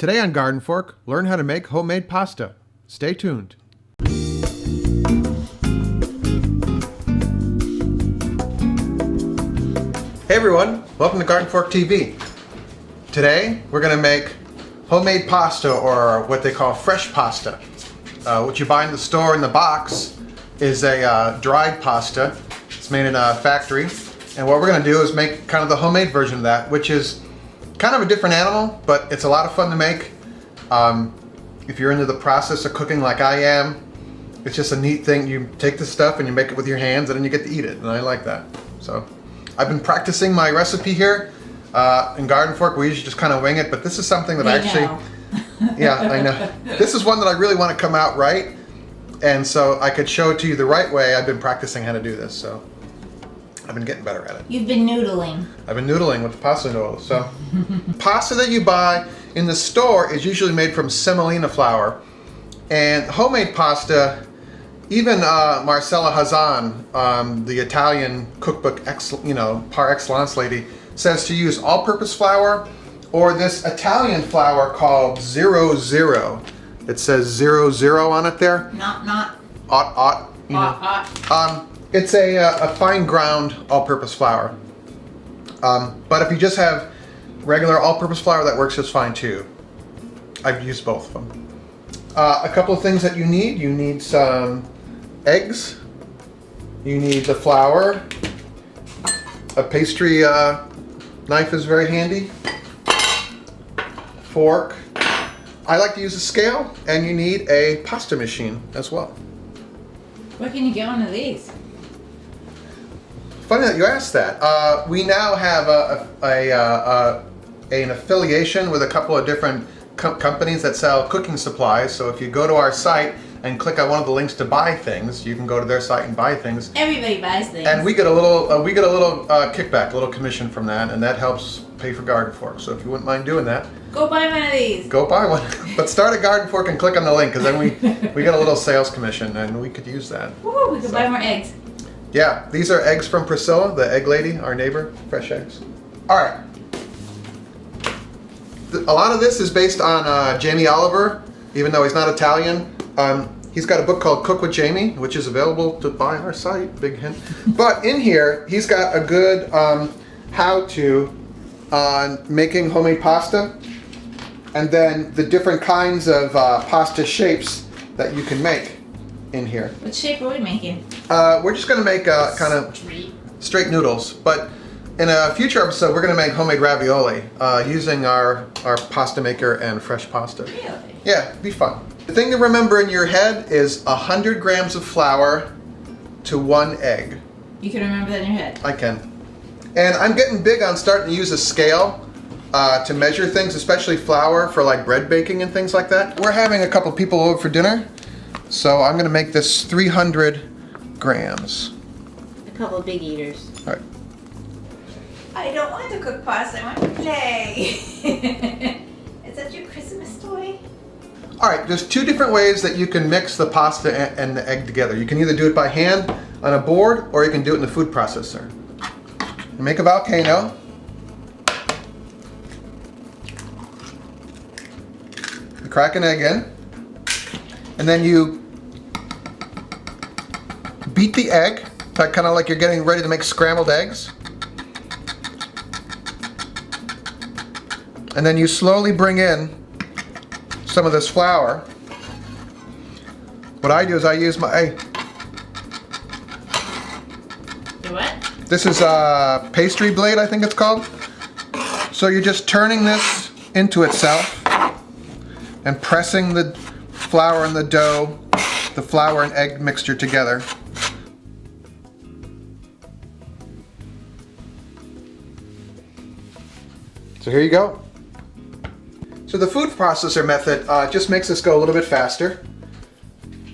Today on GardenFork, learn how to make homemade pasta. Stay tuned. Hey everyone, welcome to GardenFork TV. Today we're going to make homemade pasta, or what they call fresh pasta. What you buy in the store in the box is a dried pasta. It's made in a factory, and what we're going to do is make kind of the homemade version of that, which is kind of a different animal, but it's a lot of fun to make. If you're into the process of cooking like I am, it's just a neat thing. You take the stuff and you make it with your hands, and then you get to eat it, and I like that. So I've been practicing my recipe here in GardenFork. We usually just kind of wing it, but this is something that yeah, I know. This is one that I really want to come out right, and so I could show it to you the right way. I've been practicing how to do this, so I've been getting better at it. You've been noodling. I've been noodling with the pasta noodles. So pasta that you buy in the store is usually made from semolina flour, and homemade pasta, even Marcella Hazan, the Italian cookbook par excellence lady, says to use all-purpose flour or this Italian flour called 00. It says 00 on it there. Not. It's a fine ground all-purpose flour. But if you just have regular all-purpose flour, that works just fine too. I've used both of them. A couple of things that you need. You need some eggs. You need the flour. A pastry knife is very handy. Fork. I like to use a scale, and you need a pasta machine as well. Where can you get one of these? Funny that you asked that. We now have an affiliation with a couple of different companies that sell cooking supplies. So if you go to our site and click on one of the links to buy things, you can go to their site and buy things. Everybody buys things. And we get a little kickback, a little commission from that, and that helps pay for GardenFork. So if you wouldn't mind doing that, go buy one of these. Go buy one. But start at GardenFork and click on the link, because then we get a little sales commission, and we could use that. Woo, we could buy more eggs. Yeah, these are eggs from Priscilla, the egg lady, our neighbor. Fresh eggs. All right. A lot of this is based on Jamie Oliver, even though he's not Italian. He's got a book called Cook with Jamie, which is available to buy on our site. Big hint. But in here, he's got a good how-to on making homemade pasta, and then the different kinds of pasta shapes that you can make in here. What shape are we making? We're just going to make kind of straight noodles, but in a future episode we're going to make homemade ravioli using our pasta maker and fresh pasta. Really? Yeah, it'd be fun. The thing to remember in your head is 100 grams of flour to 1 egg. You can remember that in your head? I can. And I'm getting big on starting to use a scale to measure things, especially flour for like bread baking and things like that. We're having a couple people over for dinner, so I'm going to make this 300 grams. A couple of big eaters. All right. I don't want to cook pasta, I want to play. Is that your Christmas toy? All right, there's two different ways that you can mix the pasta and the egg together. You can either do it by hand on a board, or you can do it in the food processor. You make a volcano. You crack an egg in, and then you beat the egg, kind of like you're getting ready to make scrambled eggs. And then you slowly bring in some of this flour. What I do is I use my... Your what? This is a pastry blade, I think it's called. So you're just turning this into itself and pressing the flour and the dough, the flour and egg mixture together. So here you go. So the food processor method just makes this go a little bit faster.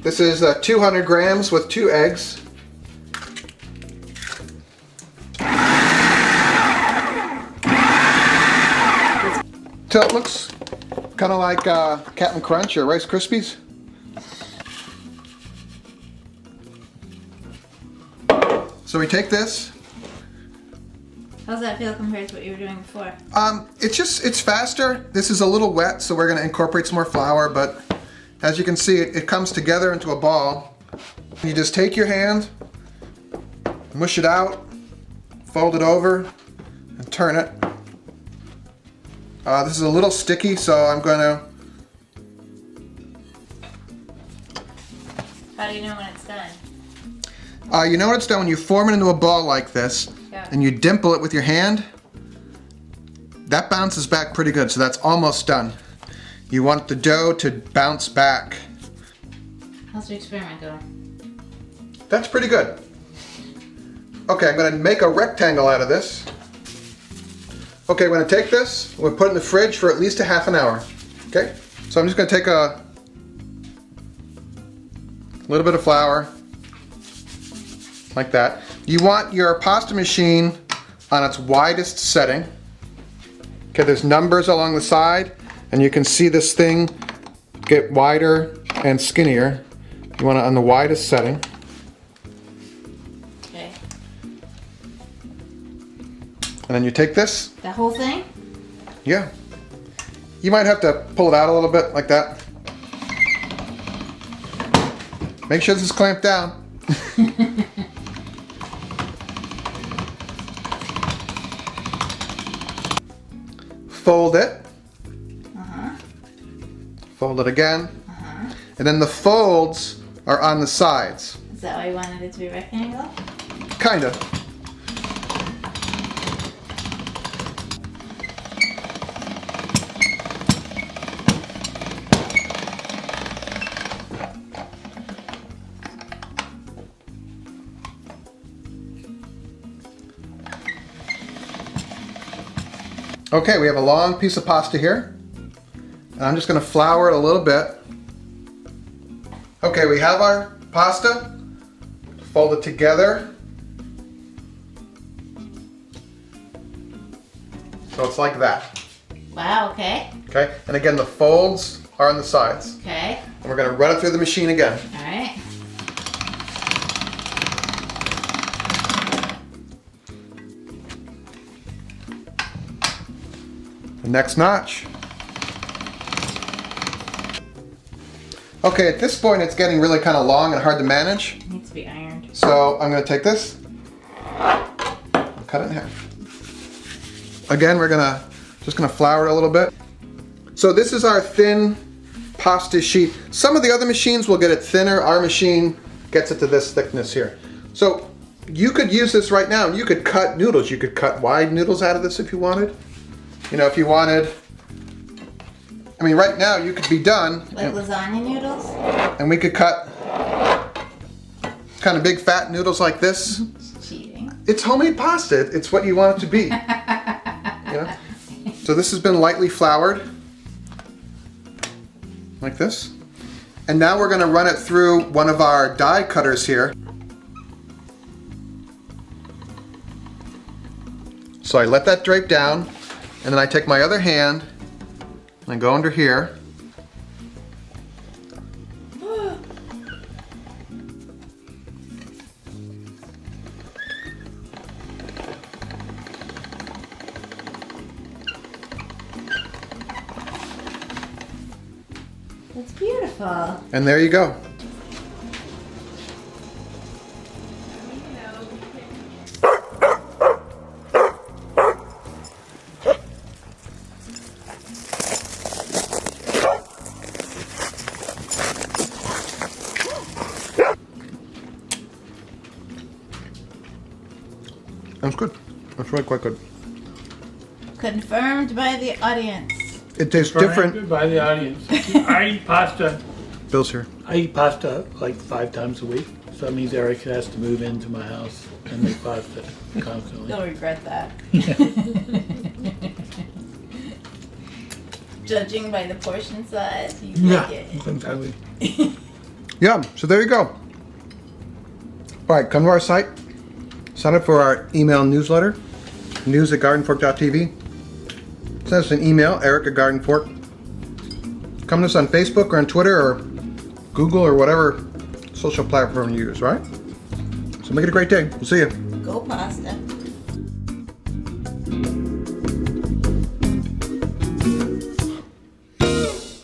This is 200 grams with 2 eggs. Till it looks kind of like Captain Crunch or Rice Krispies. So we take this, How's that feel compared to what you were doing before? It's faster. This is a little wet, so we're going to incorporate some more flour, but as you can see, it comes together into a ball. You just take your hand, mush it out, fold it over, and turn it. This is a little sticky, so I'm going to... How do you know when it's done? You know when it's done when you form it into a ball like this, and you dimple it with your hand. That bounces back pretty good, so that's almost done. You want the dough to bounce back. How's the experiment going? That's pretty good. Okay, I'm going to make a rectangle out of this. Okay, I'm going to take this, we'll put it in the fridge for at least a half an hour. Okay, so I'm just going to take a little bit of flour, like that. You want your pasta machine on its widest setting. Okay, there's numbers along the side, and you can see this thing get wider and skinnier. You want it on the widest setting. Okay. And then you take this. The whole thing? Yeah. You might have to pull it out a little bit, like that. Make sure this is clamped down. Fold it. Fold it again. And then the folds are on the sides. Is that why you wanted it to be rectangle? Kind of. Okay, we have a long piece of pasta here. And I'm just going to flour it a little bit. Okay, we have our pasta. Fold it together. So it's like that. Wow, okay. Okay, and again the folds are on the sides. Okay. And we're going to run it through the machine again. All right. The next notch. Okay, at this point it's getting really kind of long and hard to manage. It needs to be ironed. So I'm going to take this and cut it in half. Again, we're just gonna flour it a little bit. So this is our thin pasta sheet. Some of the other machines will get it thinner. Our machine gets it to this thickness here. So you could use this right now. You could cut noodles. You could cut wide noodles out of this if you wanted. You know, if you wanted, I mean, right now you could be done. Like lasagna noodles? And we could cut kind of big fat noodles like this. Cheating. It's homemade pasta. It's what you want it to be. You know? So this has been lightly floured, like this. And now we're going to run it through one of our die cutters here. So I let that drape down, and then I take my other hand and I go under here. That's beautiful. And there you go. That's good. That's really quite good. Confirmed by the audience. It tastes different. By the audience. I eat pasta. Bill's here. I eat pasta like 5 times a week. So that means Eric has to move into my house and make pasta constantly. You'll regret that. Judging by the portion size, you like it. Exactly. Yeah, so there you go. All right, come to our site. Sign up for our email newsletter, news@gardenfork.tv. Send us an email, Eric@GardenFork. Come to us on Facebook or on Twitter or Google or whatever social platform you use, right? So make it a great day. We'll see you. Go pasta.